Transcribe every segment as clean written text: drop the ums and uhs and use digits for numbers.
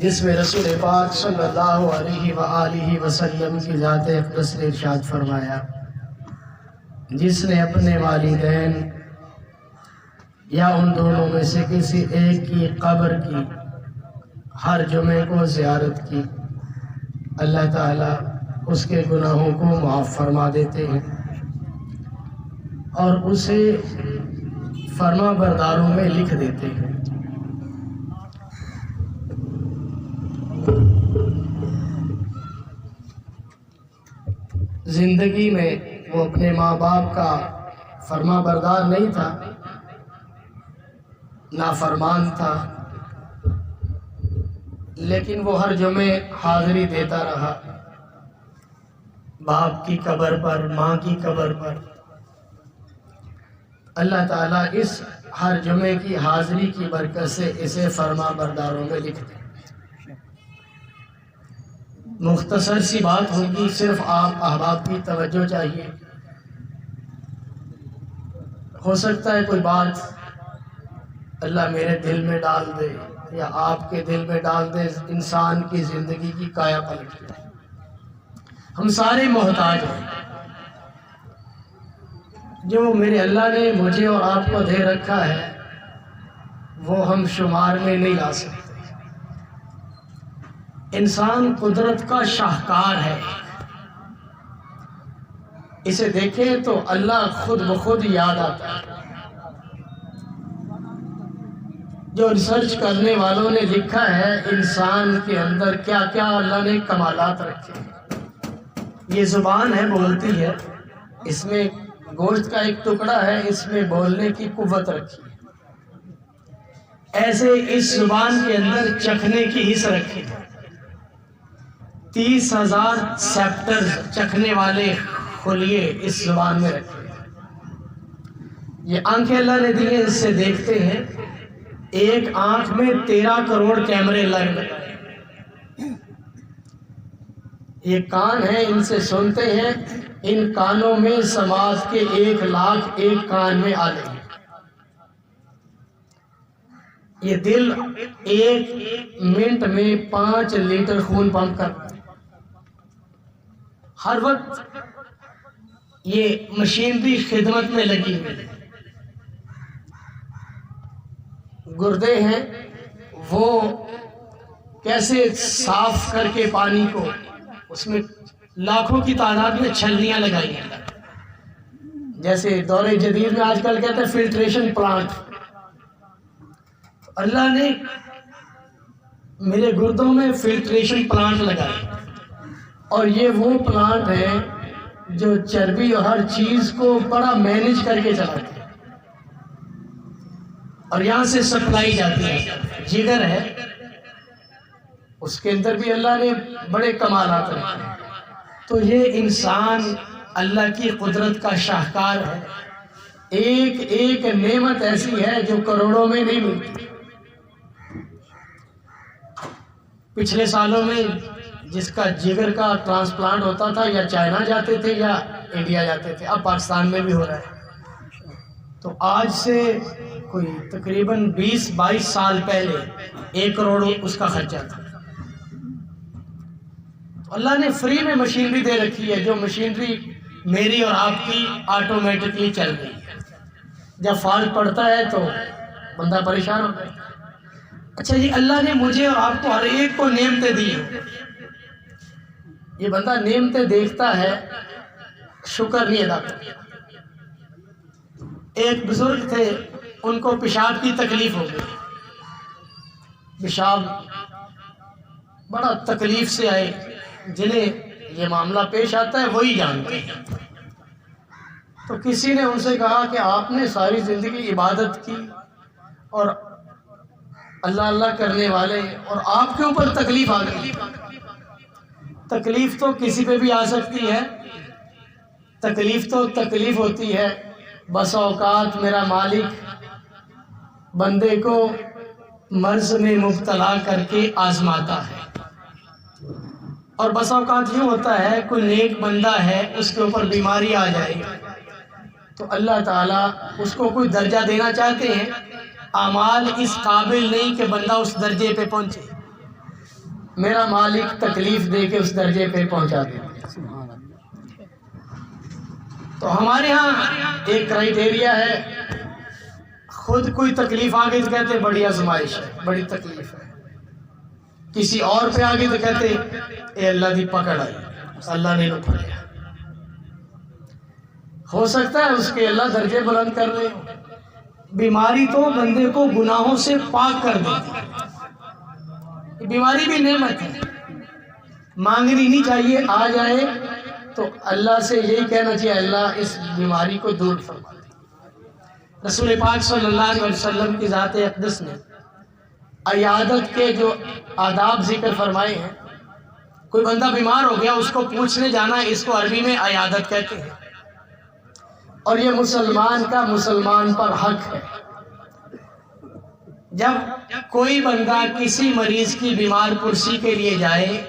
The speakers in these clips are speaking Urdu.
جس میں رسول پاک صلی اللہ علیہ وآلہ وسلم کی ذات اقدس نے ارشاد فرمایا، جس نے اپنے والدین یا ان دونوں میں سے کسی ایک کی قبر کی ہر جمعے کو زیارت کی، اللہ تعالیٰ اس کے گناہوں کو معاف فرما دیتے ہیں اور اسے فرما برداروں میں لکھ دیتے ہیں۔ زندگی میں وہ اپنے ماں باپ کا فرما بردار نہیں تھا، نافرمان تھا، لیکن وہ ہر جمعے حاضری دیتا رہا باپ کی قبر پر، ماں کی قبر پر۔ اللہ تعالیٰ اس ہر جمعے کی حاضری کی برکت سے اسے فرما برداروں میں لکھ دے۔ مختصر سی بات ہوگی، صرف آپ احباب کی توجہ چاہیے۔ ہو سکتا ہے کوئی بات اللہ میرے دل میں ڈال دے یا آپ کے دل میں ڈال دے، انسان کی زندگی کی کایا پلٹ جائے۔ ہم سارے محتاج ہیں، جو میرے اللہ نے مجھے اور آپ کو دے رکھا ہے وہ ہم شمار میں نہیں لا سکتے۔ انسان قدرت کا شاہکار ہے، اسے دیکھیں تو اللہ خود بخود یاد آتا ہے۔ جو ریسرچ کرنے والوں نے لکھا ہے انسان کے اندر کیا کیا اللہ نے کمالات رکھے ہیں۔ یہ زبان ہے، بولتی ہے، اس میں گوشت کا ایک ٹکڑا ہے، اس میں بولنے کی قوت رکھی ہے۔ ایسے اس زبان کے اندر چکھنے کی حص رکھی ہے۔ 30,000 سیپٹر چکھنے والے خلیے اس زبان میں رکھے ہیں۔ یہ آنکھیں اللہ نے دی ہیں، اس سے دیکھتے ہیں۔ ایک آنکھ میں 13 کروڑ کیمرے لگ گئے۔ یہ کان ہیں، ان سے سنتے ہیں۔ ان کانوں میں سماعت کے 1,00,000 ایک کان میں آلے ہیں۔ یہ دل 1 منٹ میں 5 لیٹر خون پمپ کرتا ہے۔ ہر وقت یہ مشینری خدمت میں لگی ہوئی ہے۔ گردے ہیں، وہ کیسے صاف کر کے پانی کو، اس میں لاکھوں کی تعداد میں چھلنیاں لگائی ہیں، جیسے دور جدید میں آج کل کہتے ہیں فلٹریشن پلانٹ۔ اللہ نے میرے گردوں میں فلٹریشن پلانٹ لگائے، اور یہ وہ پلانٹ ہیں جو چربی اور ہر چیز کو بڑا مینج کر کے چلاتے ہیں، اور یہاں سے سپلائی جاتی ہے۔ جگر ہے، اس کے اندر بھی اللہ نے بڑے کمالات رکھے ہیں۔ تو یہ انسان اللہ کی قدرت کا شاہکار ہے۔ ایک ایک نعمت ایسی ہے جو کروڑوں میں نہیں ملتی۔ پچھلے سالوں میں جس کا جگر کا ٹرانسپلانٹ ہوتا تھا یا چائنا جاتے تھے یا انڈیا جاتے تھے، اب پاکستان میں بھی ہو رہا ہے۔ تو آج سے کوئی تقریباً 20-22 سال پہلے 1 کروڑ اس کا خرچہ تھا۔ اللہ نے فری میں مشینری دے رکھی ہے، جو مشینری میری اور آپ کی آٹومیٹکلی چل رہی ہے۔ جب فالٹ پڑتا ہے تو بندہ پریشان ہوتا ہے۔ اچھا جی، اللہ نے مجھے اور آپ کو ہر ایک کو نعمتیں دی ہیں۔ یہ بندہ نعمتیں دیکھتا ہے، شکر نہیں ادا کرتا۔ ایک بزرگ تھے، ان کو پیشاب کی تکلیف ہو گئی۔ پیشاب بڑا تکلیف سے آئے، جنہیں یہ معاملہ پیش آتا ہے وہی جانتے ہیں۔ تو کسی نے ان سے کہا کہ آپ نے ساری زندگی عبادت کی اور اللہ اللہ کرنے والے، اور آپ کے اوپر تکلیف آ گئی۔ تکلیف تو کسی پہ بھی آ سکتی ہے، تکلیف تو تکلیف ہوتی ہے۔ بس اوقات میرا مالک بندے کو مرض میں مبتلا کر کے آزماتا ہے، اور بس اوقات یوں ہوتا ہے کوئی نیک بندہ ہے، اس کے اوپر بیماری آ جائے تو اللہ تعالیٰ اس کو کوئی درجہ دینا چاہتے ہیں۔ اعمال اس قابل نہیں کہ بندہ اس درجے پہ پہنچے، میرا مالک تکلیف دے کے اس درجے پہ پہنچا دیتا ہے۔ تو ہمارے ہاں ایک کرائٹیریا ہے، خود کوئی تکلیف آ گئی تو کہتے بڑی آزمائش ہے، بڑی تکلیف ہے، کسی اور پہ آ گئی تو کہتے اے اللہ دی پکڑ آئی، اللہ نے نہ پکڑا۔ ہو سکتا ہے اس کے اللہ درجے بلند کر لے، بیماری تو بندے کو گناہوں سے پاک کر دیتی ہے، بیماری بھی نعمت ہے، مانگنی نہیں چاہیے، آ جائے تو اللہ سے یہی کہنا چاہیے اللہ اس بیماری کو دور فرما دے۔ رسول پاک صلی اللہ علیہ وسلم کی ذات اقدس نے عیادت کے جو آداب ذکر فرمائے ہیں، کوئی بندہ بیمار ہو گیا اس کو پوچھنے جانا، اس کو عربی میں عیادت کہتے ہیں، اور یہ مسلمان کا مسلمان پر حق ہے۔ جب کوئی بندہ کسی مریض کی بیمار پرسی کے لیے جائے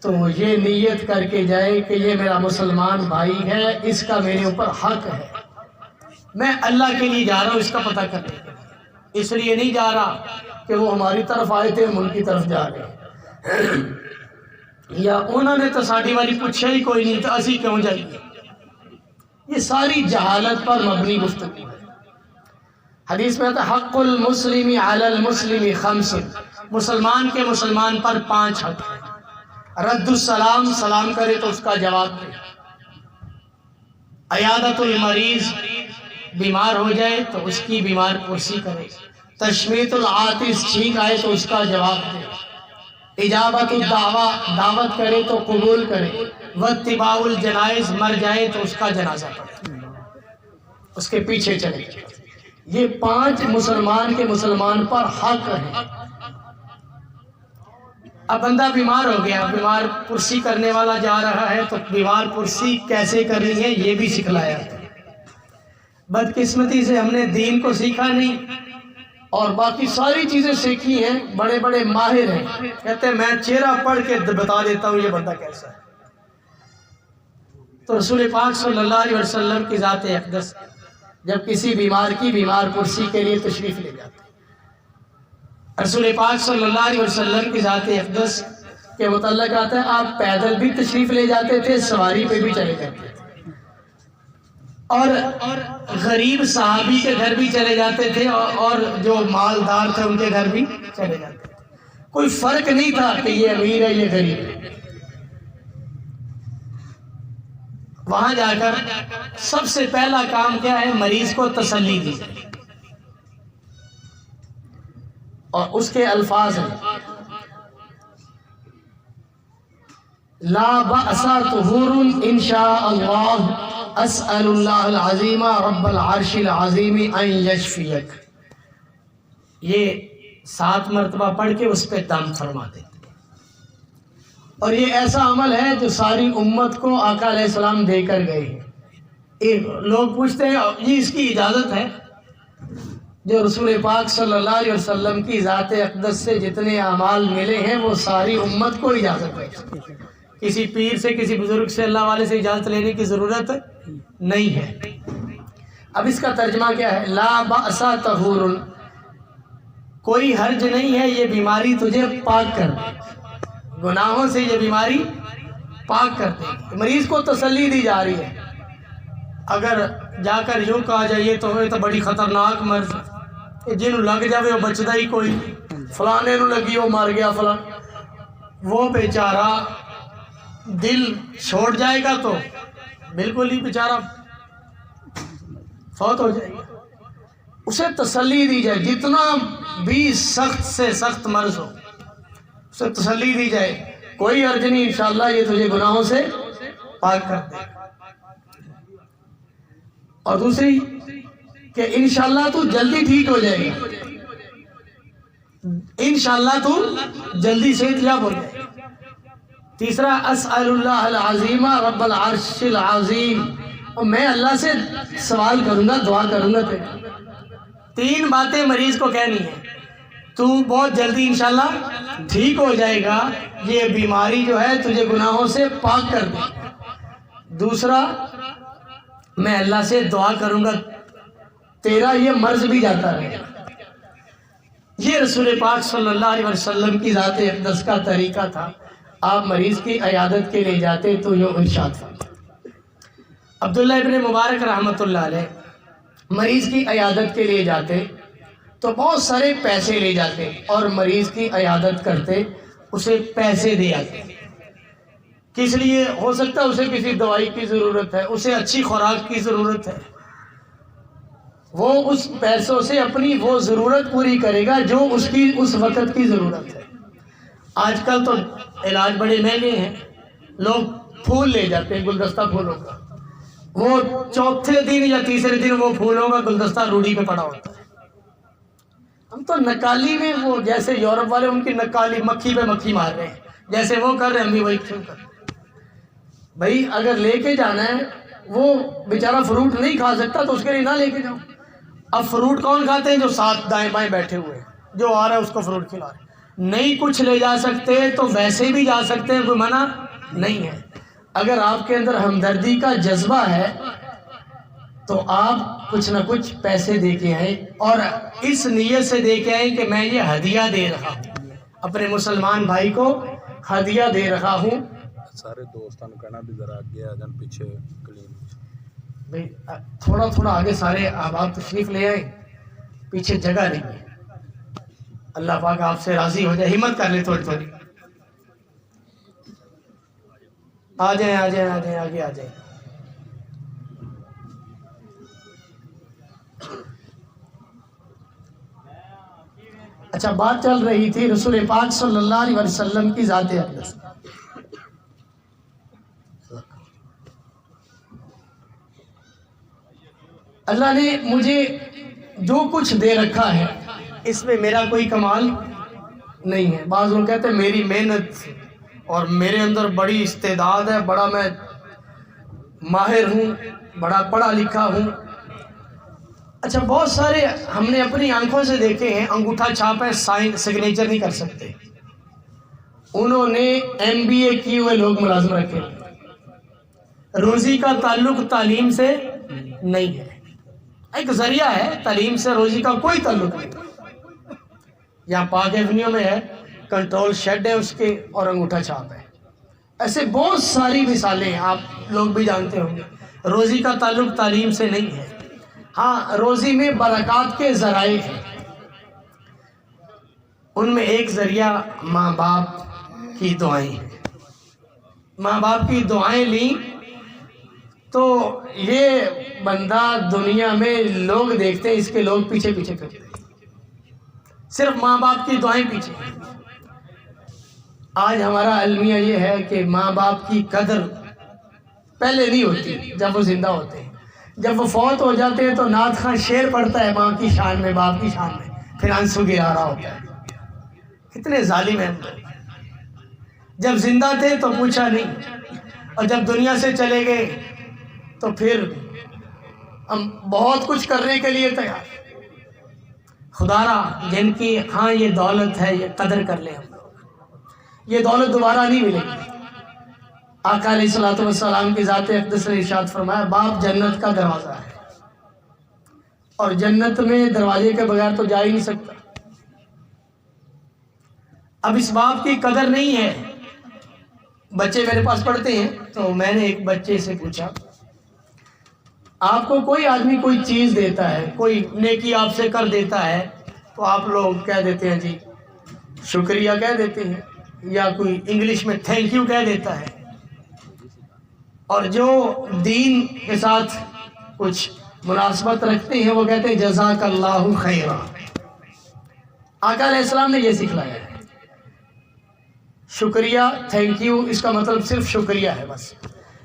تو یہ نیت کر کے جائے کہ یہ میرا مسلمان بھائی ہے، اس کا میرے اوپر حق ہے، میں اللہ کے لیے جا رہا ہوں اس کا پتہ کرنے کے لیے، اس لیے نہیں جا رہا کہ وہ ہماری طرف آئے تھے ہم ان کی طرف جا رہے ہیں، یا انہوں نے تو ساڑھی والی پوچھا ہی کوئی نہیں تو اسی کیوں جائیے۔ یہ ساری جہالت پر مبنی گفتگو ہے۔ حدیث میں آتا ہے حق المسلم علی المسلم خمس، مسلمان کے مسلمان پر 5 حق ہیں۔ رد السلام، سلام کرے تو اس کا جواب دے، عیادت المریض، بیمار ہو جائے تو اس کی بیمار پرسی کرے، تشمیت العاطس، چھینک آئے تو اس کا جواب دے، اجابت الدعوہ، دعوت کرے تو قبول کرے، واتباع الجنائز، مر جائے تو اس کا جنازہ پڑھے، اس کے پیچھے چلے۔ یہ 5 مسلمان کے مسلمان پر حق ہے۔ اب بندہ بیمار ہو گیا، بیمار پرسی کرنے والا جا رہا ہے تو بیمار پرسی کیسے کرنی ہے یہ بھی سکھلایا ہے۔ بدقسمتی سے ہم نے دین کو سیکھا نہیں اور باقی ساری چیزیں سیکھی ہیں، بڑے بڑے ماہر ہیں، کہتے ہیں میں چہرہ پڑھ کے بتا دیتا ہوں یہ بندہ کیسا ہے۔ تو رسول پاک صلی اللہ علیہ وسلم کی ذات اقدس جب کسی بیمار کی بیمار پرسی کے لیے تشریف لے جاتے، رسول پاک صلی اللہ علیہ وسلم کی ذات اقدس کے متعلق آتا ہے آپ پیدل بھی تشریف لے جاتے تھے، سواری پہ بھی چلے جاتے تھے، اور غریب صحابی کے گھر بھی چلے جاتے تھے، اور جو مالدار تھے ان کے گھر بھی چلے جاتے تھے، کوئی فرق نہیں تھا کہ یہ امیر ہے یہ غریب ہے۔ وہاں جا کر سب سے پہلا کام کیا ہے؟ مریض کو تسلی دی جائے، اور اس کے الفاظ ہیں لا بأس طہور ان شاء اللہ اسأل اللہ العظیم رب العرش العظیم ان یشفیک، یہ 7 مرتبہ پڑھ کے اس پہ دم فرما دیتے ہیں، اور یہ ایسا عمل ہے جو ساری امت کو آقا علیہ السلام دے کر گئے ہیں۔ لوگ پوچھتے ہیں یہ اس کی اجازت ہے؟ جو رسول پاک صلی اللہ علیہ وسلم کی ذات اقدس سے جتنے اعمال ملے ہیں وہ ساری امت کو اجازت ہے، کسی پیر سے کسی بزرگ سے اللہ والے سے اجازت لینے کی ضرورت نہیں ہے۔ اب اس کا ترجمہ کیا ہے؟ لا بأس طہور، کوئی حرج نہیں ہے یہ بیماری تجھے پاک کر دے، گناہوں سے یہ بیماری پاک کر دے۔ مریض کو تسلی دی جا رہی ہے، اگر جا کر یوں کہا جائے یہ تو بڑی خطرناک مرض ہے، جنہوں لگ جاوے وہ بچتا ہی کوئی، فلانے نو لگی وہ مر گیا فلان، وہ بیچارہ دل چھوڑ جائے گا تو بالکل ہی بیچارہ فوت ہو جائے گا۔ اسے تسلی دی جائے، جتنا بھی سخت سے سخت مرض ہو اسے تسلی دی جائے، کوئی حرج نہیں، انشاءاللہ یہ تجھے گناہوں سے پاک کر دے گا۔ اور دوسری کہ انشاءاللہ تو جلدی ٹھیک ہو جائے گا، انشاءاللہ تو جلدی صحت یاب ہو جائے گا۔ تیسرا اسأل اللہ العظیم رب العرش العظیم، اور میں اللہ سے سوال کروں گا، دعا کروں گا تیرے۔ 3 باتیں مریض کو کہنی ہے، تو بہت جلدی انشاءاللہ ٹھیک ہو جائے گا، یہ بیماری جو ہے تجھے گناہوں سے پاک کر دے۔ دوسرا میں اللہ سے دعا کروں گا تیرا یہ مرض بھی جاتا رہے۔ یہ رسول پاک صلی اللہ علیہ وسلم کی ذات اقدس کا طریقہ تھا. آپ مریض کی عیادت کے لیے جاتے تو یہ ارشاد تھا. عبداللہ ابن مبارک رحمۃ اللہ علیہ مریض کی عیادت کے لیے جاتے تو بہت سارے پیسے لے جاتے اور مریض کی عیادت کرتے, اسے پیسے دے آتے. کس لیے؟ ہو سکتا ہے اسے کسی دوائی کی ضرورت ہے, اسے اچھی خوراک کی ضرورت ہے, وہ اس پیسوں سے اپنی وہ ضرورت پوری کرے گا جو اس کی اس وقت کی ضرورت ہے. آج کل تو علاج بڑے مہنگے ہیں, لوگ پھول لے جاتے ہیں, گلدستہ پھولوں کا, وہ چوتھے دن یا تیسرے دن وہ پھولوں کا گلدستہ روڑی پہ پڑا ہوتا ہے. ہم تو نکالی میں وہ جیسے یورپ والے ان کی نکالی مکھی پہ مکھی مار رہے ہیں, جیسے وہ کر رہے ہیں ہم بھی وہی کیوں کر رہے ہیں. بھائی اگر لے کے جانا ہے, وہ بیچارہ فروٹ نہیں کھا سکتا تو اس کے لیے نہ لے کے جاؤ. اب فروٹ کون کھاتے ہیں؟ جو ساتھ دائیں بائیں بیٹھے ہوئے ہیں, جو آ رہا ہے اس کو فروٹ کھلا رہے ہیں. نہیں کچھ لے جا سکتے تو ویسے بھی جا سکتے ہیں, کوئی منع نہیں ہے. اگر آپ کے اندر ہمدردی کا جذبہ ہے تو آپ کچھ نہ کچھ پیسے دے کے آئیں, اور اس نیت سے دے کے آئیں کہ میں یہ ہدیہ دے رہا ہوں, اپنے مسلمان بھائی کو ہدیہ دے رہا ہوں. سارے دوستان کہنا بھی ذرا آگے آ جان, پیچھے کلیم بھائی تھوڑا تھوڑا آگے سارے احباب تشریف لے آئیں, پیچھے جگہ نہیں ہے. اللہ پاک آپ سے راضی ہو جائے, ہمت کر لیں تھوڑی تھوڑی. آ جائیں آ جائیں آ جائیں, آگے آ جائیں. اچھا, بات چل رہی تھی رسول پاک صلی اللہ علیہ وسلم کی ذات اقدس. اللہ نے مجھے جو کچھ دے رکھا ہے اس میں میرا کوئی کمال نہیں ہے. بعض لوگ کہتے ہیں میری محنت اور میرے اندر بڑی استعداد ہے, بڑا میں ماہر ہوں, بڑا پڑھا لکھا ہوں. اچھا, بہت سارے ہم نے اپنی آنکھوں سے دیکھے ہیں, انگوٹھا چھاپ ہے, سائن سگنیچر نہیں کر سکتے. انہوں نے MBA کیے ہوئے لوگ ملازم رکھے. روزی کا تعلق تعلیم سے نہیں ہے, ایک ذریعہ ہے, تعلیم سے روزی کا کوئی تعلق نہیں. یہاں پاک ایونیو میں ہے, کنٹرول شیڈ ہے اس کے, اور انگوٹھا چھاپ ہے. ایسے بہت ساری مثالیں ہیں, آپ لوگ بھی جانتے ہوں گے. روزی کا تعلق تعلیم سے نہیں ہے. ہاں, روزی میں برکات کے ذرائع ہیں. ان میں ایک ذریعہ ماں باپ کی دعائیں ہیں. ماں باپ کی دعائیں لیں تو یہ بندہ دنیا میں لوگ دیکھتے ہیں, اس کے لوگ پیچھے پیچھے کرتے ہیں, صرف ماں باپ کی دعائیں پیچھے. آج ہمارا المیہ یہ ہے کہ ماں باپ کی قدر پہلے نہیں ہوتی جب وہ زندہ ہوتے ہیں. جب وہ فوت ہو جاتے ہیں تو نعت خواں شعر پڑھتا ہے ماں کی شان میں, باپ کی شان میں, پھر آنسو گرا رہا ہوتا ہے. کتنے ظالم ہیں ہم لوگ. جب زندہ تھے تو پوچھا نہیں, اور جب دنیا سے چلے گئے تو پھر ہم بہت کچھ کرنے کے لیے تیار. خدا را جن کی ہاں یہ دولت ہے, یہ قدر کر لیں ہم لوگ. یہ دولت دوبارہ نہیں ملے گی. آقا علیہ الصلوۃ والسلام کی ذات اقدس نے ارشاد فرمایا, باپ جنت کا دروازہ ہے, اور جنت میں دروازے کے بغیر تو جا ہی نہیں سکتا. اب اس باپ کی قدر نہیں ہے. بچے میرے پاس پڑھتے ہیں تو میں نے ایک بچے سے پوچھا, آپ کو کوئی آدمی کوئی چیز دیتا ہے, کوئی نیکی آپ سے کر دیتا ہے, تو آپ لوگ کہہ دیتے ہیں جی شکریہ کہہ دیتے ہیں, یا کوئی انگلش میں تھینک یو کہہ دیتا ہے. اور جو دین کے ساتھ کچھ مناسبت رکھتے ہیں وہ کہتے ہیں جزاک اللہ خیرا. آقا علیہ السلام نے یہ سکھلایا ہے. شکریہ, تھینک یو, اس کا مطلب صرف شکریہ ہے بس.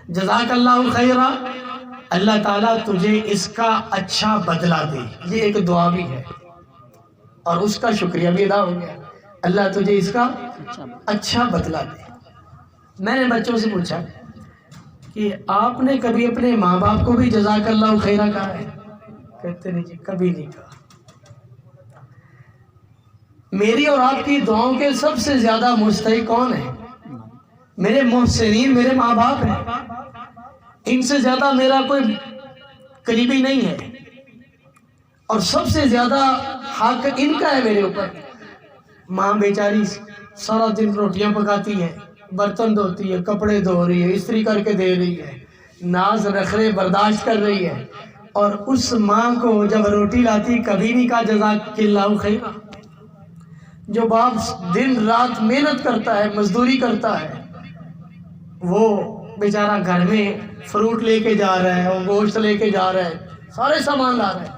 جزاک اللہ خیرا, اللہ تعالیٰ تجھے اس کا اچھا بدلہ دے, یہ ایک دعا بھی ہے, اور اس کا شکریہ بھی ادا ہو گیا. اللہ تجھے اس کا اچھا بدلہ دے. میں نے بچوں سے پوچھا کہ آپ نے کبھی اپنے ماں باپ کو بھی جزاک اللہ خیرا کہا ہے؟ کہتے نہیں جی, کبھی نہیں کہا. میری اور آپ کی دعاؤں کے سب سے زیادہ مستحق کون ہیں؟ میرے محسنین میرے ماں باپ ہیں. ان سے زیادہ میرا کوئی قریبی نہیں ہے, اور سب سے زیادہ حق ان کا ہے میرے اوپر. ماں بیچاری سارا دن روٹیاں پکاتی ہے، برتن دھوتی ہے، کپڑے دھو رہی ہے، استری کر کے دے رہی ہے، ناز نخرے برداشت کر رہی ہے، اور اس ماں کو جب روٹی لاتی کبھی نہیں کہا جزاک اللہ خیرا۔ جو باپ دن رات محنت کرتا ہے، مزدوری کرتا ہے، وہ بیچارہ گھر میں فروٹ لے کے جا رہا ہے، وہ گوشت لے کے جا رہا ہے، سارے سامان لا رہا ہے،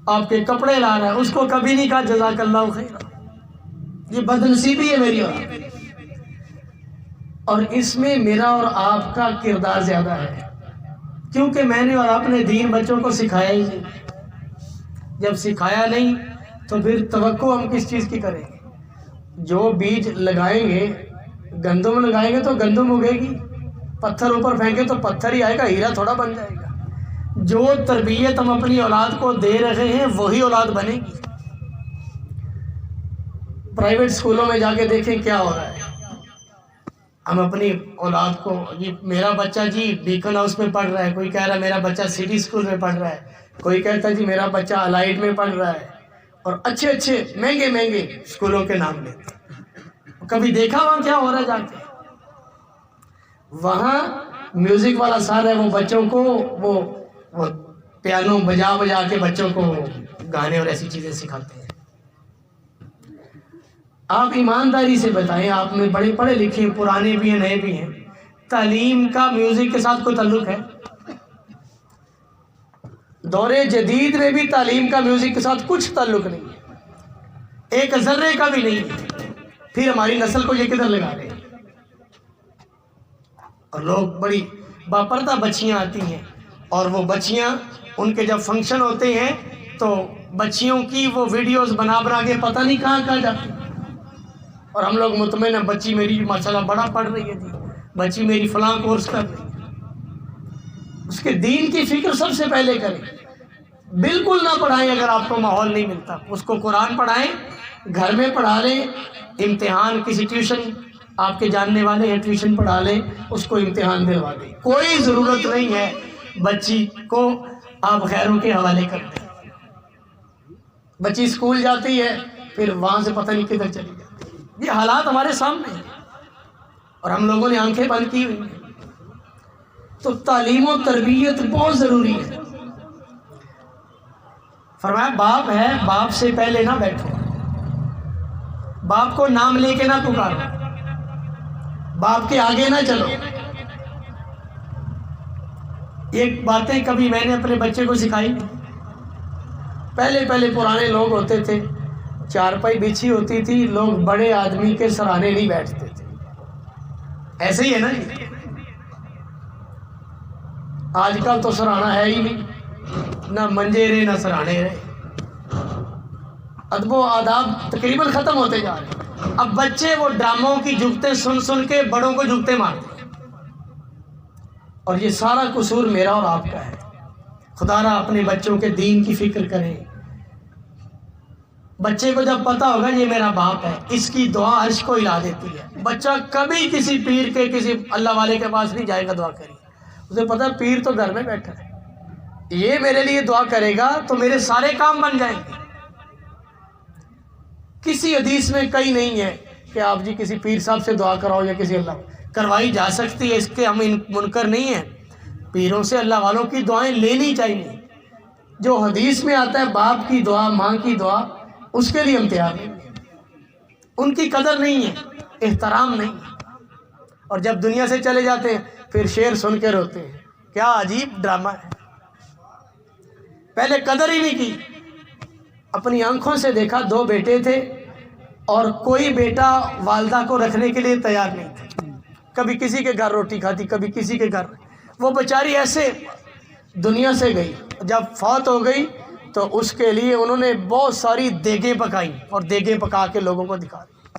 آپ کے کپڑے لا رہا ہے، اس کو کبھی نہیں کہا جزاک اللہ خیرا۔ یہ بد نصیبی ہے میری اور اس میں میرا اور آپ کا کردار زیادہ ہے، کیونکہ میں نے اور آپ نے دین بچوں کو سکھایا ہی نہیں۔ جب سکھایا نہیں تو پھر توقع ہم کس چیز کی کریں گے؟ جو بیج لگائیں گے، گندم لگائیں گے تو گندم اگے گی، پتھر اوپر پھینکے تو پتھر ہی آئے گا، ہیرا تھوڑا بن جائے گا۔ جو تربیت ہم اپنی اولاد کو دے رہے ہیں وہی اولاد بنے گی۔ پرائیویٹ اسکولوں میں جا کے دیکھیں کیا ہو رہا ہے۔ ہم اپنی اولاد کو، یہ میرا بچہ جی بیکن ہاؤس میں پڑھ رہا ہے، کوئی کہہ رہا ہے میرا بچہ سٹی اسکول میں پڑھ رہا ہے، کوئی کہتا ہے جی میرا بچہ الائٹ میں پڑھ رہا ہے، اور اچھے اچھے مہنگے مہنگے اسکولوں کے نام لیتے ہیں۔ کبھی دیکھا وہاں کیا ہو رہا ہے جا کے؟ وہاں میوزک والا سر ہے، وہ بچوں کو وہ پیانو بجا بجا کے بچوں کو گانے اور ایسی چیزیں سکھاتے ہیں۔ آپ ایمانداری سے بتائیں، آپ میں بڑے پڑھے لکھے پرانے بھی ہیں نئے بھی ہیں، تعلیم کا میوزک کے ساتھ کوئی تعلق ہے؟ دور جدید میں بھی تعلیم کا میوزک کے ساتھ کچھ تعلق نہیں ہے، ایک ذرے کا بھی نہیں ہے۔ پھر ہماری نسل کو یہ کدھر لگا رہے ہیں؟ اور لوگ بڑی باپردہ بچیاں آتی ہیں، اور وہ بچیاں ان کے جب فنکشن ہوتے ہیں تو بچیوں کی وہ ویڈیوز بنا کے پتہ نہیں کہاں کہاں جاتی ہیں، اور ہم لوگ مطمئن ہیں بچی میری ماشاءاللہ بڑا پڑھ رہی ہے جی، بچی میری فلاں کورس کر رہی ہے۔ اس کے دین کی فکر سب سے پہلے کریں، بالکل نہ پڑھائیں اگر آپ کو ماحول نہیں ملتا، اس کو قرآن پڑھائیں، گھر میں پڑھا لیں، امتحان کسی ٹیوشن آپ کے جاننے والے ہیں ٹیوشن پڑھا لیں، اس کو امتحان دلوا دیں۔ کوئی ضرورت نہیں ہے بچی کو آپ غیروں کے حوالے کر دیں۔ بچی اسکول جاتی ہے پھر وہاں سے پتہ نہیں کدھر چلی جاتی ہے۔ یہ حالات ہمارے سامنے ہیں اور ہم لوگوں نے آنکھیں بند کی ہوئی ہیں۔ تو تعلیم و تربیت بہت ضروری ہے۔ فرمایا باپ ہے، باپ سے پہلے نہ بیٹھو، باپ کو نام لے کے نہ پکارو، باپ کے آگے نہ چلو۔ یہ باتیں کبھی میں نے اپنے بچے کو سکھائی نہیں۔ پہلے پرانے لوگ ہوتے تھے، چارپائی بچھی ہوتی تھی، لوگ بڑے آدمی کے سرانے نہیں بیٹھتے تھے، ایسے ہی ہے نا جی۔ آج کل تو سرانا ہے ہی نہیں، نہ منجے رہے نہ سرانے رہے، ادب و آداب تقریباً ختم ہوتے جا رہے ہیں۔ اب بچے وہ ڈراموں کی جگتیں سن سن کے بڑوں کو جگتے مارتے ہیں، اور یہ سارا قصور میرا اور آپ کا ہے۔ خدا را اپنے بچوں کے دین کی فکر کریں۔ بچے کو جب پتا ہوگا یہ میرا باپ ہے، اس کی دعا عرش کو ہلا دیتی ہے۔ بچہ کبھی کسی پیر کے، کسی اللہ والے کے پاس نہیں جائے گا دعا کری، اسے پتا ہے پیر تو گھر میں بیٹھا ہے، یہ میرے لیے دعا کرے گا تو میرے سارے کام بن جائیں گے۔ کسی حدیث میں کہیں نہیں ہے کہ آپ جی کسی پیر صاحب سے دعا کراؤ یا کسی اللہ، کروائی جا سکتی ہے، اس کے ہم منکر نہیں ہیں، پیروں سے اللہ والوں کی دعائیں لینی چاہیے۔ جو حدیث میں آتا ہے باپ کی دعا، ماں کی دعا، اس کے لیے ہم تیار نہیں ہیں، ان کی قدر نہیں ہے، احترام نہیں ہے، اور جب دنیا سے چلے جاتے ہیں پھر شعر سن کے روتے ہیں، کیا عجیب ڈرامہ ہے۔ پہلے قدر ہی نہیں کی۔ اپنی آنکھوں سے دیکھا، 2 بیٹے تھے اور کوئی بیٹا والدہ کو رکھنے کے لیے تیار نہیں تھا، کبھی کسی کے گھر روٹی کھاتی، کبھی کسی کے گھر۔ وہ بیچاری ایسے دنیا سے گئی، جب فوت ہو گئی تو اس کے لیے انہوں نے بہت ساری دیگیں پکائیں اور دیگیں پکا کے لوگوں کو دکھا دی،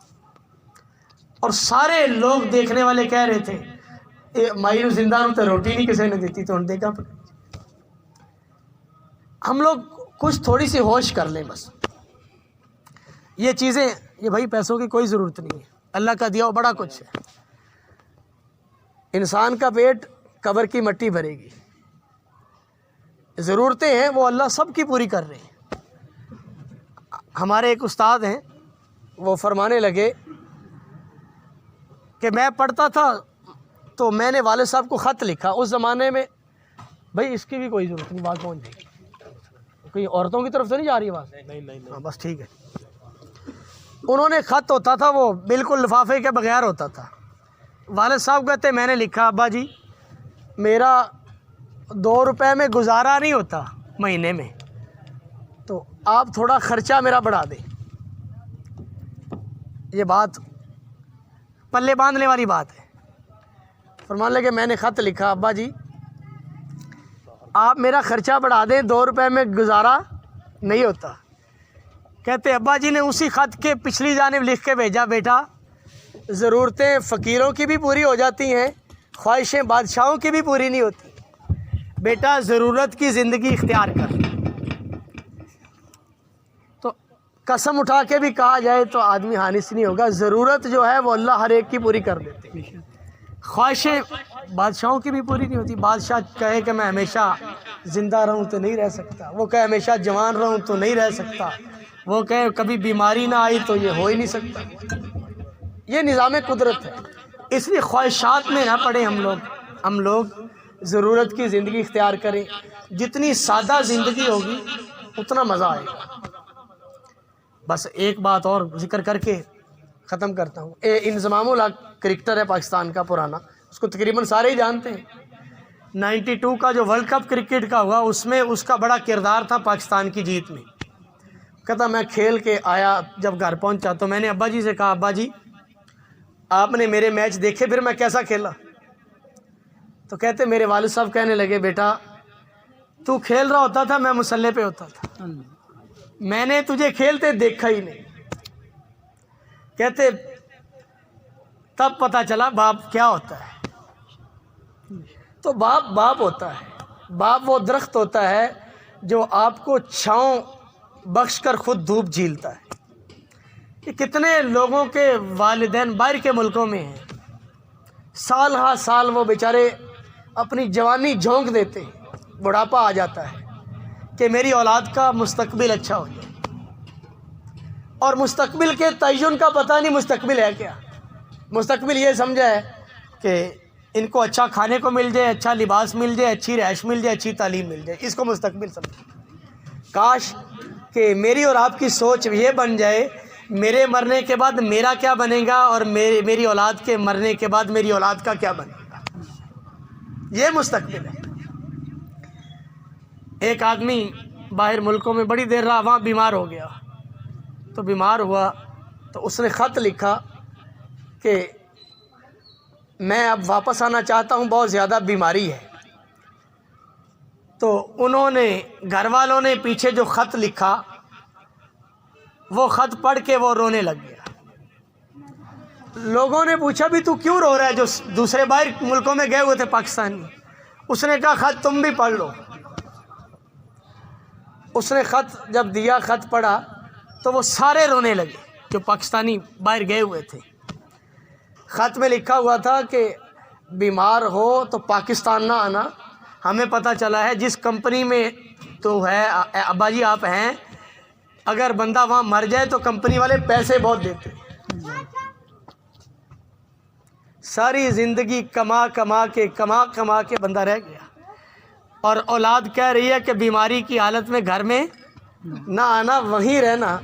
اور سارے لوگ دیکھنے والے کہہ رہے تھے مائی نو زندہ تو روٹی نہیں کسی نے دیتی تو انہوں نے دیگا پکائی۔ ہم لوگ کچھ تھوڑی سی ہوش کر لیں بس۔ یہ چیزیں، یہ بھائی پیسوں کی کوئی ضرورت نہیں ہے، اللہ کا دیا ہو بڑا کچھ ہے۔ انسان کا پیٹ قبر کی مٹی بھرے گی، ضرورتیں ہیں وہ اللہ سب کی پوری کر رہے ہیں۔ ہمارے ایک استاد ہیں، وہ فرمانے لگے کہ میں پڑھتا تھا تو میں نے والد صاحب کو خط لکھا. اس زمانے میں بھائی اس کی بھی کوئی ضرورت نہیں, بات پہنچ جائے گی. کوئی عورتوں کی طرف سے نہیں جا رہی بات؟ نہیں, ہاں بس ٹھیک ہے. انہوں نے خط ہوتا تھا وہ بالکل لفافے کے بغیر ہوتا تھا. والد صاحب کہتے میں نے لکھا ابا جی میرا 2 روپے میں گزارا نہیں ہوتا مہینے میں, تو آپ تھوڑا خرچہ میرا بڑھا دیں. یہ بات پلے باندھنے والی بات ہے. فرمان لگے میں نے خط لکھا ابا جی آپ میرا خرچہ بڑھا دیں, 2 روپے میں گزارا نہیں ہوتا. کہتے ابا جی نے اسی خط کے پچھلی جانب لکھ کے بھیجا بیٹا ضرورتیں فقیروں کی بھی پوری ہو جاتی ہیں, خواہشیں بادشاہوں کی بھی پوری نہیں ہوتی. بیٹا ضرورت کی زندگی اختیار کر. تو قسم اٹھا کے بھی کہا جائے تو آدمی حانس نہیں ہوگا. ضرورت جو ہے وہ اللہ ہر ایک کی پوری کر دیتے ہیں. خواہشیں بادشاہوں کی بھی پوری نہیں ہوتی. بادشاہ کہے کہ میں ہمیشہ زندہ رہوں تو نہیں رہ سکتا, وہ کہے ہمیشہ جوان رہوں تو نہیں رہ سکتا, وہ کہے کبھی بیماری نہ آئی تو یہ ہو ہی نہیں سکتا. یہ نظام قدرت ہے. اس لیے خواہشات میں نہ پڑیں ہم لوگ ضرورت کی زندگی اختیار کریں. جتنی سادہ زندگی ہوگی اتنا مزہ آئے گا. بس ایک بات اور ذکر کر کے ختم کرتا ہوں. انضمام الحق کرکٹر ہے پاکستان کا پرانا, اس کو تقریباً سارے ہی جانتے ہیں. 92 کا جو ورلڈ کپ کرکٹ کا ہوا اس میں اس کا بڑا کردار تھا پاکستان کی جیت میں. کہتا میں کھیل کے آیا, جب گھر پہنچا تو میں نے ابا جی سے کہا ابا جی آپ نے میرے میچ دیکھے پھر میں کیسا کھیلا؟ تو کہتے میرے والد صاحب کہنے لگے بیٹا تو کھیل رہا ہوتا تھا میں مسلح پہ ہوتا تھا, میں نے تجھے کھیلتے دیکھا ہی نہیں. کہتے تب پتہ چلا باپ کیا ہوتا ہے. تو باپ ہوتا ہے. باپ وہ درخت ہوتا ہے جو آپ کو چھاؤں بخش کر خود دھوپ جھیلتا ہے. کہ کتنے لوگوں کے والدین باہر کے ملکوں میں ہیں, سال ہا سال وہ بیچارے اپنی جوانی جھونک دیتے ہیں, بڑھاپا آ جاتا ہے کہ میری اولاد کا مستقبل اچھا ہو جائے. اور مستقبل کے تعین کا پتہ نہیں مستقبل ہے کیا. مستقبل یہ سمجھا ہے کہ ان کو اچھا کھانے کو مل جائے, اچھا لباس مل جائے, اچھی رہائش مل جائے, اچھی تعلیم مل جائے, اس کو مستقبل سمجھا. کاش کہ میری اور آپ کی سوچ یہ بن جائے میرے مرنے کے بعد میرا کیا بنے گا اور میری اولاد کے مرنے کے بعد میری اولاد کا کیا بنے گا. یہ مستقبل ہے. ایک آدمی باہر ملکوں میں بڑی دیر رہا, وہاں بیمار ہو گیا. تو بیمار ہوا تو اس نے خط لکھا کہ میں اب واپس آنا چاہتا ہوں, بہت زیادہ بیماری ہے. تو انہوں نے گھر والوں نے پیچھے جو خط لکھا وہ خط پڑھ کے وہ رونے لگ گیا. لوگوں نے پوچھا بھی تو کیوں رو رہا ہے, جو دوسرے باہر ملکوں میں گئے ہوئے تھے پاکستانی. اس نے کہا خط تم بھی پڑھ لو. اس نے خط جب دیا, خط پڑھا تو وہ سارے رونے لگے جو پاکستانی باہر گئے ہوئے تھے. خط میں لکھا ہوا تھا کہ بیمار ہو تو پاکستان نہ آنا, ہمیں پتہ چلا ہے جس کمپنی میں تو ہے ابا جی آپ ہیں, اگر بندہ وہاں مر جائے تو کمپنی والے پیسے بہت دیتے. ساری زندگی کما کے بندہ رہ گیا, اور اولاد کہہ رہی ہے کہ بیماری کی حالت میں گھر میں نہ آنا, وہیں رہنا,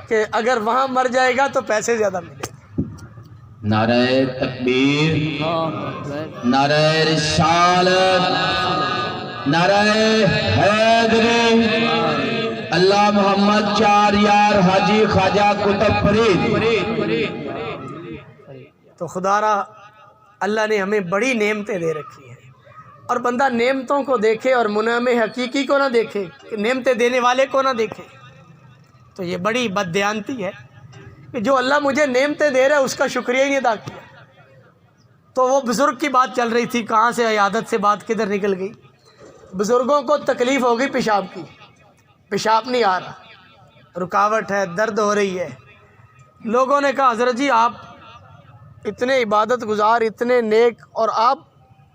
کہ اگر وہاں مر جائے گا تو پیسے زیادہ ملے گا. نعرہ تکبیر, نعرہ رسالت, نعرہ حیدری, اللہ محمد چار یار حاجی خواجہ قطب فرید. تو خدا را اللہ نے ہمیں بڑی نعمتیں دے رکھی ہیں, اور بندہ نعمتوں کو دیکھے اور منعم حقیقی کو نہ دیکھے, نعمتیں دینے والے کو نہ دیکھے, تو یہ بڑی بددیانتی ہے کہ جو اللہ مجھے نعمتیں دے رہا ہے اس کا شکریہ ہی نہیں ادا کیا. تو وہ بزرگ کی بات چل رہی تھی, کہاں سے عیادت سے بات کدھر نکل گئی. بزرگوں کو تکلیف ہو گئی پیشاب کی, پیشاب نہیں آ رہا, رکاوٹ ہے, درد ہو رہی ہے. لوگوں نے کہا حضرت جی آپ اتنے عبادت گزار, اتنے نیک, اور آپ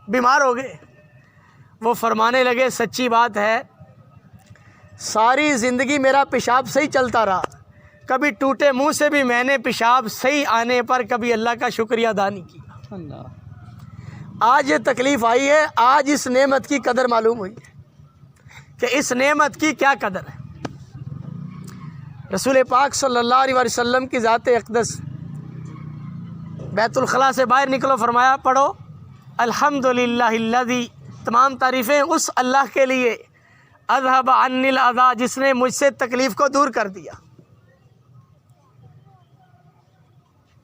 بیمار ہو گئے. وہ فرمانے لگے سچی بات ہے, ساری زندگی میرا پیشاب صحیح چلتا رہا, کبھی ٹوٹے منہ سے بھی میں نے پیشاب صحیح آنے پر کبھی اللہ کا شکریہ ادا نہیں کیا۔ آج یہ تکلیف آئی ہے، آج اس نعمت کی قدر معلوم ہوئی ہے کہ اس نعمت کی کیا قدر ہے۔ رسول پاک صلی اللہ علیہ وسلم کی ذات اقدس بیت الخلاء سے باہر نکلو، فرمایا پڑھو الحمدللہ الذی، تمام تعریفیں اس اللہ کے لیے، اذھب عنی الاذی، جس نے مجھ سے تکلیف کو دور کر دیا۔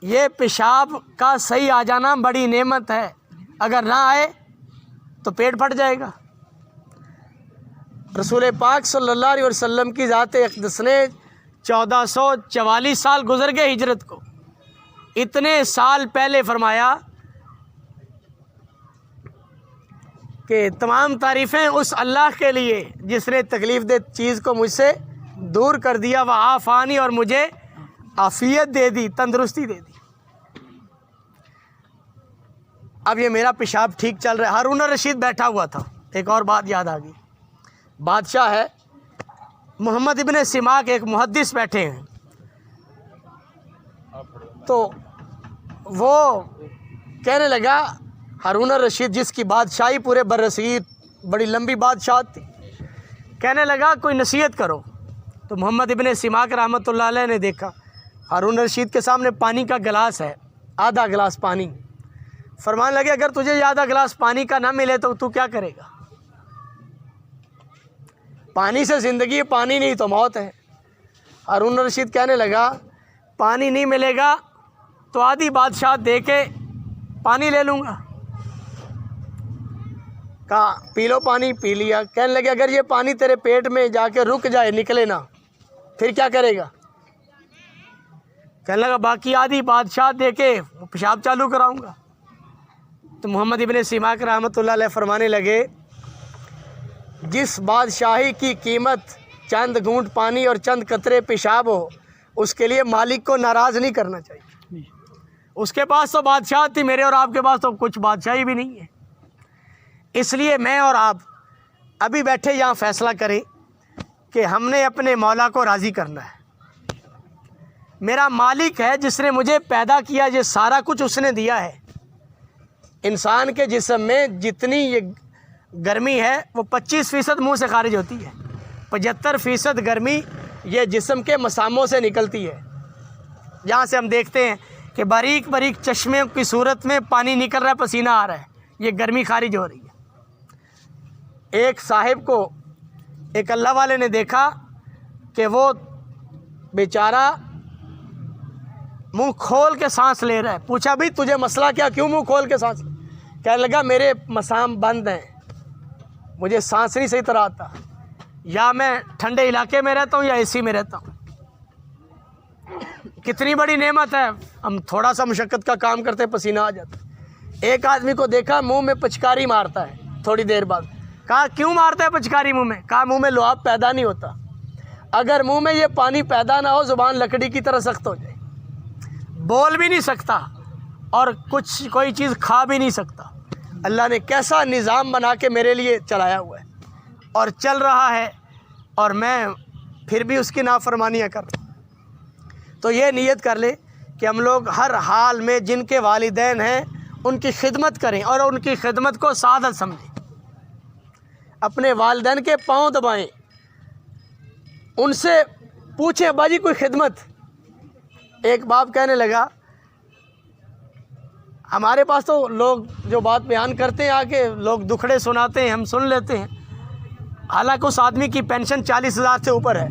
یہ پیشاب کا صحیح آ جانا بڑی نعمت ہے، اگر نہ آئے تو پیٹ پھٹ جائے گا۔ رسول پاک صلی اللہ علیہ وسلم کی ذات اقدس نے 1444 سال گزر گئے ہجرت کو، اتنے سال پہلے فرمایا کہ تمام تعریفیں اس اللہ کے لیے جس نے تکلیف دہ چیز کو مجھ سے دور کر دیا، وعافانی، اور مجھے عافیت دے دی، تندرستی دے دی۔ اب یہ میرا پیشاب ٹھیک چل رہا ہے۔ ہارون الرشید بیٹھا ہوا تھا، ایک اور بات یاد آ گئی، بادشاہ ہے، محمد ابن سماک ایک محدث بیٹھے ہیں، تو وہ کہنے لگا، ہارون الرشید جس کی بادشاہی پورے برصغیر بڑی لمبی بادشاہت تھی، کہنے لگا کوئی نصیحت کرو۔ تو محمد ابن سماک رحمۃ اللہ علیہ نے دیکھا ہارون الرشید کے سامنے پانی کا گلاس ہے، آدھا گلاس پانی، فرمانے لگے اگر تجھے یہ آدھا گلاس پانی کا نہ ملے تو کیا کرے گا؟ پانی سے زندگی، پانی نہیں تو موت ہے۔ ہارون الرشید کہنے لگا پانی نہیں ملے گا تو آدھی بادشاہ دے کے پانی لے لوں گا۔ کہا پی لو پانی، پی لیا۔ کہنے لگے اگر یہ پانی تیرے پیٹ میں جا کے رک جائے، نکلے نہ، پھر کیا کرے گا؟ کہنے لگا باقی آدھی بادشاہ دے کے پیشاب چالو کراؤں گا۔ تو محمد ابن سماک رحمۃ اللہ علیہ فرمانے لگے جس بادشاہی کی قیمت چند گھونٹ پانی اور چند قطرے پیشاب ہو، اس کے لیے مالک کو ناراض نہیں کرنا چاہیے۔ اس کے پاس تو بادشاہ تھی، میرے اور آپ کے پاس تو کچھ بادشاہی بھی نہیں ہے۔ اس لیے میں اور آپ ابھی بیٹھے یہاں فیصلہ کریں کہ ہم نے اپنے مولا کو راضی کرنا ہے۔ میرا مالک ہے جس نے مجھے پیدا کیا، یہ سارا کچھ اس نے دیا ہے۔ انسان کے جسم میں جتنی یہ گرمی ہے وہ 25% منہ سے خارج ہوتی ہے، 75% گرمی یہ جسم کے مساموں سے نکلتی ہے۔ جہاں سے ہم دیکھتے ہیں کہ باریک باریک چشمے کی صورت میں پانی نکل رہا ہے، پسینہ آ رہا ہے، یہ گرمی خارج ہو رہی ہے۔ ایک صاحب کو ایک اللہ والے نے دیکھا کہ وہ بیچارہ منہ کھول کے سانس لے رہا ہے، پوچھا بھئی تجھے مسئلہ کیا، کیوں منہ کھول کے سانس؟ کہنے لگا میرے مسام بند ہیں، مجھے سانس نہیں صحیح طرح آتا، یا میں ٹھنڈے علاقے میں رہتا ہوں یا اے سی میں رہتا ہوں۔ کتنی بڑی نعمت ہے، ہم تھوڑا سا مشقت کا کام کرتے پسینہ آ جاتا ہے۔ ایک آدمی کو دیکھا منہ میں پچکاری مارتا ہے، تھوڑی دیر بعد کہا کیوں مارتا ہے پچکاری منہ میں؟ کہا منہ میں لعاب پیدا نہیں ہوتا، اگر منہ میں یہ پانی پیدا نہ ہو زبان لکڑی کی طرح سخت ہو جائے، بول بھی نہیں سکتا اور کوئی چیز کھا بھی نہیں سکتا۔ اللہ نے کیسا نظام بنا کے میرے لیے چلایا ہوا ہے اور چل رہا ہے، اور میں پھر بھی اس کی نافرمانیاں کر رہا ہوں۔ تو یہ نیت کر لے کہ ہم لوگ ہر حال میں جن کے والدین ہیں ان کی خدمت کریں اور ان کی خدمت کو سعادت سمجھیں، اپنے والدین کے پاؤں دبائیں، ان سے پوچھیں باجی کوئی خدمت۔ ایک باپ کہنے لگا ہمارے پاس تو لوگ جو بات بیان کرتے ہیں، آ کے لوگ دکھڑے سناتے ہیں، ہم سن لیتے ہیں، حالانکہ اس آدمی کی پینشن 40,000 سے اوپر ہے۔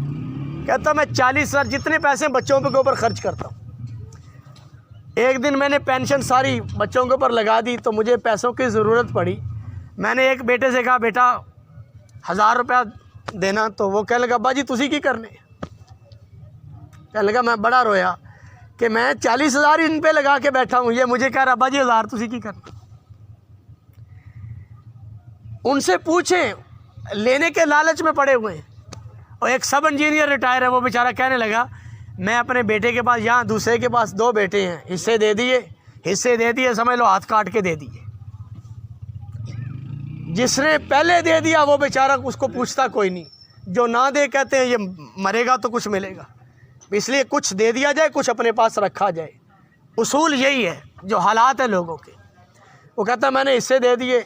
کہتا میں 40,000 جتنے پیسے بچوں کے اوپر خرچ کرتا ہوں۔ ایک دن میں نے پینشن ساری بچوں کے اوپر لگا دی تو مجھے پیسوں کی ضرورت پڑی۔ میں نے ایک بیٹے سے کہا بیٹا 1000 روپیہ دینا، تو وہ کہنے لگا باجی تسی کی کرنے؟ کہنے لگا میں بڑا رویا کہ میں 40,000 ان پہ لگا کے بیٹھا ہوں، یہ مجھے کہہ رہا باجی 1000 تسی کی کرنا۔ ان سے پوچھیں، لینے کے لالچ میں پڑے ہوئے ہیں۔ اور ایک سب انجینئر ریٹائر ہے، وہ بیچارہ کہنے لگا میں اپنے بیٹے کے پاس، یہاں دوسرے کے پاس 2 بیٹے ہیں، حصے دے دیے سمجھ لو ہاتھ کاٹ کے دے دیے۔ جس نے پہلے دے دیا وہ بیچارہ اس کو پوچھتا کوئی نہیں، جو نہ دے کہتے ہیں یہ مرے گا تو کچھ ملے گا۔ اس لیے کچھ دے دیا جائے، کچھ اپنے پاس رکھا جائے، اصول یہی ہے۔ جو حالات ہیں لوگوں کے، وہ کہتا ہے میں نے اس سے دے دیے،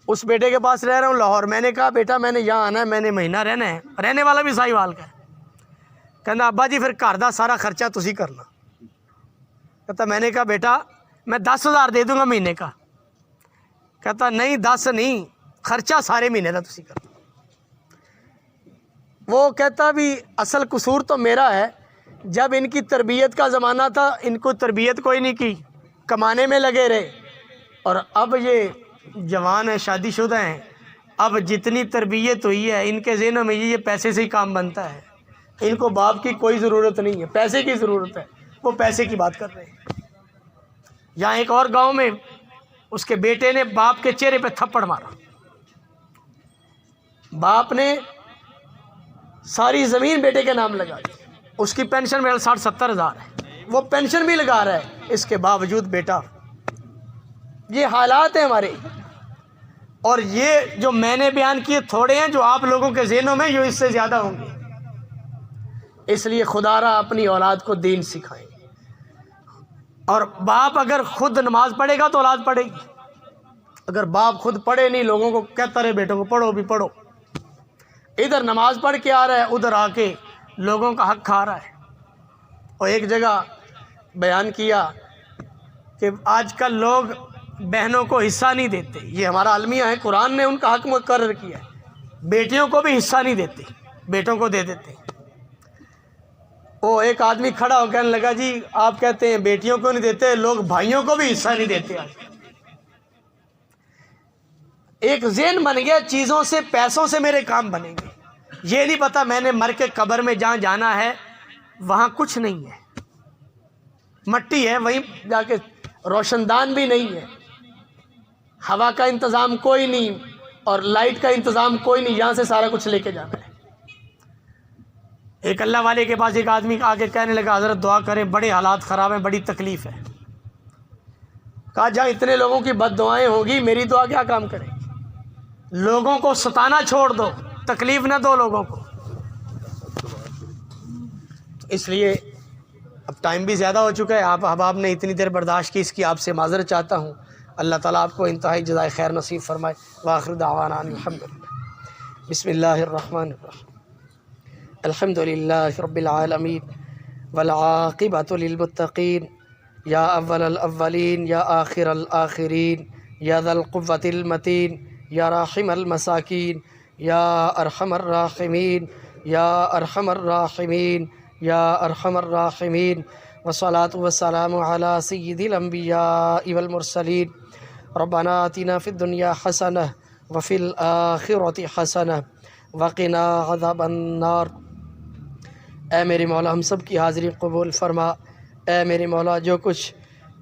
اس بیٹے کے پاس رہ رہا ہوں لاہور، میں نے کہا بیٹا میں نے یہاں آنا ہے، میں نے مہینہ رہنا ہے، رہنے والا بھی سائی وال کا ہے، کہنا ابا جی پھر گھر دا سارا خرچہ تسی کرنا۔ کہتا میں نے کہا بیٹا میں 10,000 دے دوں گا مہینے کا، کہتا نہیں 10 نہیں، خرچہ سارے مہینے کا تسی کرنا۔ وہ کہتا بھی اصل قصور تو میرا ہے، جب ان کی تربیت کا زمانہ تھا ان کو تربیت کوئی نہیں کی، کمانے میں لگے رہے، اور اب یہ جوان ہیں، شادی شدہ ہیں، اب جتنی تربیت ہوئی ہے ان کے ذہنوں میں یہ پیسے سے ہی کام بنتا ہے، ان کو باپ کی کوئی ضرورت نہیں ہے، پیسے کی ضرورت ہے، وہ پیسے کی بات کر رہے ہیں۔ یہاں ایک اور گاؤں میں اس کے بیٹے نے باپ کے چہرے پہ تھپڑ مارا، باپ نے ساری زمین بیٹے کے نام لگا دی، اس کی پینشن میں 60-70 ہزار ہے، وہ پینشن بھی لگا رہا ہے، اس کے باوجود بیٹا۔ یہ حالات ہیں ہمارے، اور یہ جو میں نے بیان کیے تھوڑے ہیں، جو آپ لوگوں کے ذہنوں میں یہ اس سے زیادہ ہوں گے۔ اس لیے خدا را اپنی اولاد کو دین سکھائیں، اور باپ اگر خود نماز پڑھے گا تو اولاد پڑھے گی، اگر باپ خود پڑھے نہیں، لوگوں کو کہتا رہے بیٹوں کو پڑھو بھی پڑھو، ادھر نماز پڑھ کے آ رہا ہے، ادھر آ کے لوگوں کا حق کھا رہا ہے۔ اور ایک جگہ بیان کیا کہ آج کل لوگ بہنوں کو حصہ نہیں دیتے، یہ ہمارا المیہ ہے، قرآن نے ان کا حق مقرر کیا ہے، بیٹیوں کو بھی حصہ نہیں دیتے، بیٹوں کو دے دیتے۔ وہ ایک آدمی کھڑا ہو کہنے لگا جی آپ کہتے ہیں بیٹیوں کو نہیں دیتے، لوگ بھائیوں کو بھی حصہ نہیں دیتے۔ ایک ذہن بن گیا چیزوں سے، پیسوں سے میرے کام بنیں گے، یہ نہیں پتہ میں نے مر کے قبر میں جہاں جانا ہے وہاں کچھ نہیں ہے، مٹی ہے، وہیں جا کے روشن دان بھی نہیں ہے، ہوا کا انتظام کوئی نہیں، اور لائٹ کا انتظام کوئی نہیں، یہاں سے سارا کچھ لے کے جانا ہے۔ ایک اللہ والے کے پاس ایک آدمی آگے کہنے لگا حضرت دعا کریں، بڑے حالات خراب ہیں، بڑی تکلیف ہے۔ کہا جہاں اتنے لوگوں کی بد دعائیں ہوگی میری دعا کیا کام کرے گی؟ لوگوں کو ستانا چھوڑ دو، تکلیف نہ دو لوگوں کو۔ تو اس لیے اب ٹائم بھی زیادہ ہو چکا ہے، آپ احباب نے اتنی دیر برداشت کی، اس کی آپ سے معذرت چاہتا ہوں۔ اللہ تعالیٰ آپ کو انتہائی جزائے خیر نصیب فرمائے۔ وآخر دعوانا الحمدللہ۔ بسم اللہ الرحمن الرحیم۔ الحمد للہ رب العالمین والعاقبۃ للمتقین، یا اول الاولین یا آخر الآخرین، یا ذا القوۃ المتین، یا راحم المساکین، یا ارحم الراحمین، یا ارحم الراحمین، یا ارحم الراحمین، والصلاۃ والسلام علی سید الانبیاء والمرسلین۔ ربنا آتنا فی الدنیا حسنہ وفی الآخرۃ حسنہ وقنا عذاب النار۔ اے میرے مولا ہم سب کی حاضری قبول فرما۔ اے میرے مولا جو کچھ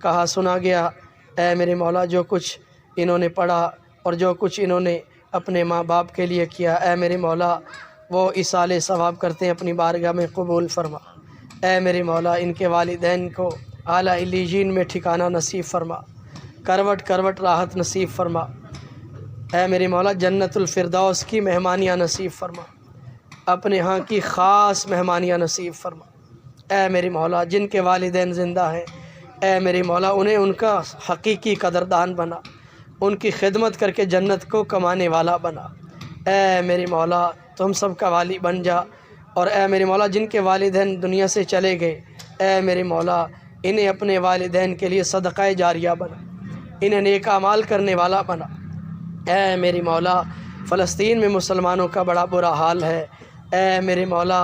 کہا سنا گیا، اے میرے مولا جو کچھ انہوں نے پڑھا اور جو کچھ انہوں نے اپنے ماں باپ کے لیے کیا، اے میرے مولا وہ ایصال ثواب کرتے ہیں اپنی بارگاہ میں قبول فرما۔ اے میرے مولا ان کے والدین کو اعلیٰ علیین میں ٹھکانہ نصیب فرما، کروٹ کروٹ راحت نصیب فرما۔ اے میرے مولا جنت الفردوس کی مہمانیاں نصیب فرما، اپنے ہاں کی خاص مہمانیاں نصیب فرما۔ اے میرے مولا جن کے والدین زندہ ہیں، اے میرے مولا انہیں ان کا حقیقی قدردان بنا، ان کی خدمت کر کے جنت کو کمانے والا بنا۔ اے میرے مولا تو ہم سب کا والی بن جا، اور اے میرے مولا جن کے والدین دنیا سے چلے گئے، اے میرے مولا انہیں اپنے والدین کے لیے صدقہ جاریہ بنا، انہیں نیک اعمال کرنے والا بنا۔ اے میرے مولا فلسطین میں مسلمانوں کا بڑا برا حال ہے، اے میرے مولا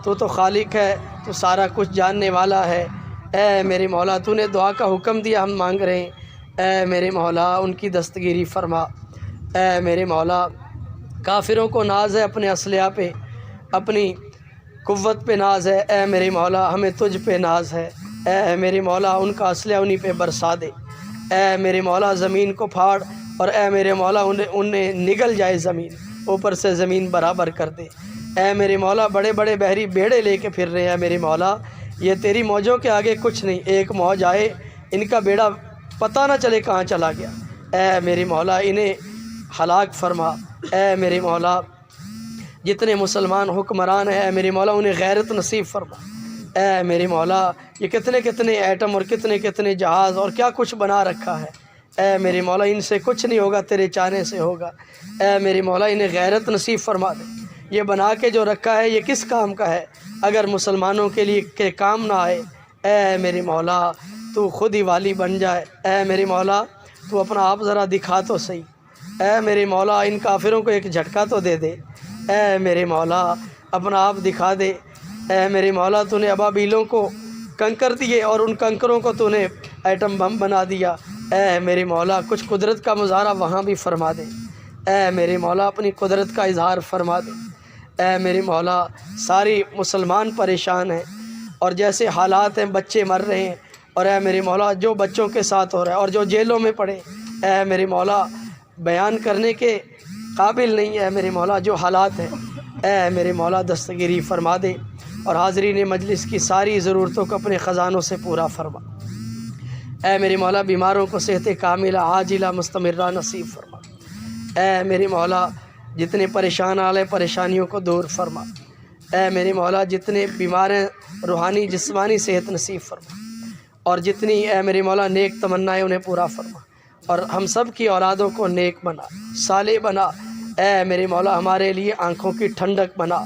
تو خالق ہے، تو سارا کچھ جاننے والا ہے۔ اے میرے مولا تو نے دعا کا حکم دیا، ہم مانگ رہے ہیں، اے میرے مولا ان کی دستگیری فرما۔ اے میرے مولا کافروں کو ناز ہے اپنے اسلحہ پہ، اپنی قوت پہ ناز ہے، اے میرے مولا ہمیں تجھ پہ ناز ہے۔ اے میرے مولا ان کا اسلحہ انہی پہ برسا دے۔ اے میرے مولا زمین کو پھاڑ، اور اے میرے مولا انہیں نگل جائے زمین، اوپر سے زمین برابر کر دے۔ اے میرے مولا بڑے بڑے بحری بیڑے لے کے پھر رہے ہیں میرے مولا، یہ تیری موجوں کے آگے کچھ نہیں، ایک موج آئے ان کا بیڑا پتہ نہ چلے کہاں چلا گیا۔ اے میرے مولا انہیں ہلاک فرما۔ اے میرے مولا جتنے مسلمان حکمران ہیں، اے میرے مولا انہیں غیرت نصیب فرما۔ اے میرے مولا یہ کتنے کتنے ایٹم اور کتنے کتنے جہاز اور کیا کچھ بنا رکھا ہے، اے میرے مولا ان سے کچھ نہیں ہوگا، تیرے چاہنے سے ہوگا۔ اے میرے مولا انہیں غیرت نصیب فرما دے، یہ بنا کے جو رکھا ہے یہ کس کام کا ہے، اگر مسلمانوں کے لیے کہ کام نہ آئے، اے میرے مولا تو خود ہی والی بن جائے۔ اے میرے مولا تو اپنا آپ ذرا دکھا تو صحیح، اے میرے مولا ان کافروں کو ایک جھٹکا تو دے دے، اے میرے مولا اپنا آپ دکھا دے۔ اے میرے مولا تو نے ابابیلوں کو کنکر دیے اور ان کنکروں کو تو نے ایٹم بم بنا دیا، اے میرے مولا کچھ قدرت کا مظاہرہ وہاں بھی فرما دے، اے میرے مولا اپنی قدرت کا اظہار فرما دے۔ اے میرے مولا ساری مسلمان پریشان ہیں اور جیسے حالات ہیں بچے مر رہے ہیں، اور اے میرے مولا جو بچوں کے ساتھ ہو رہا ہے اور جو جیلوں میں پڑے، اے میرے مولا بیان کرنے کے قابل نہیں ہے میرے مولا جو حالات ہیں، اے میرے مولا دستگیری فرما دے اور حاضرین مجلس کی ساری ضرورتوں کو اپنے خزانوں سے پورا فرما۔ اے میرے مولا بیماروں کو صحت کاملہ عاجلہ مستمرہ نصیب فرما۔ اے میرے مولا جتنے پریشان والے پریشانیوں کو دور فرما۔ اے میرے مولا جتنے بیمار ہیں روحانی جسمانی صحت نصیب فرما، اور جتنی اے میرے مولا نیک تمنائیں انہیں پورا فرما، اور ہم سب کی اولادوں کو نیک بنا، صالح بنا۔ اے میرے مولا ہمارے لیے آنکھوں کی ٹھنڈک بنا،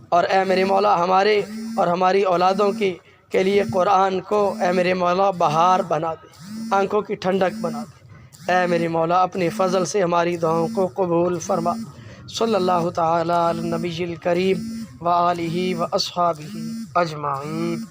اور اے میرے مولا ہمارے اور ہماری اولادوں کے لیے قرآن کو اے میرے مولا بہار بنا دے، آنکھوں کی ٹھنڈک بنا دے۔ اے میرے مولا اپنے فضل سے ہماری دعاؤں کو قبول فرما۔ صلی اللہ تعالی علی النبی الکریم وآلہ واصحابہ اجمعین۔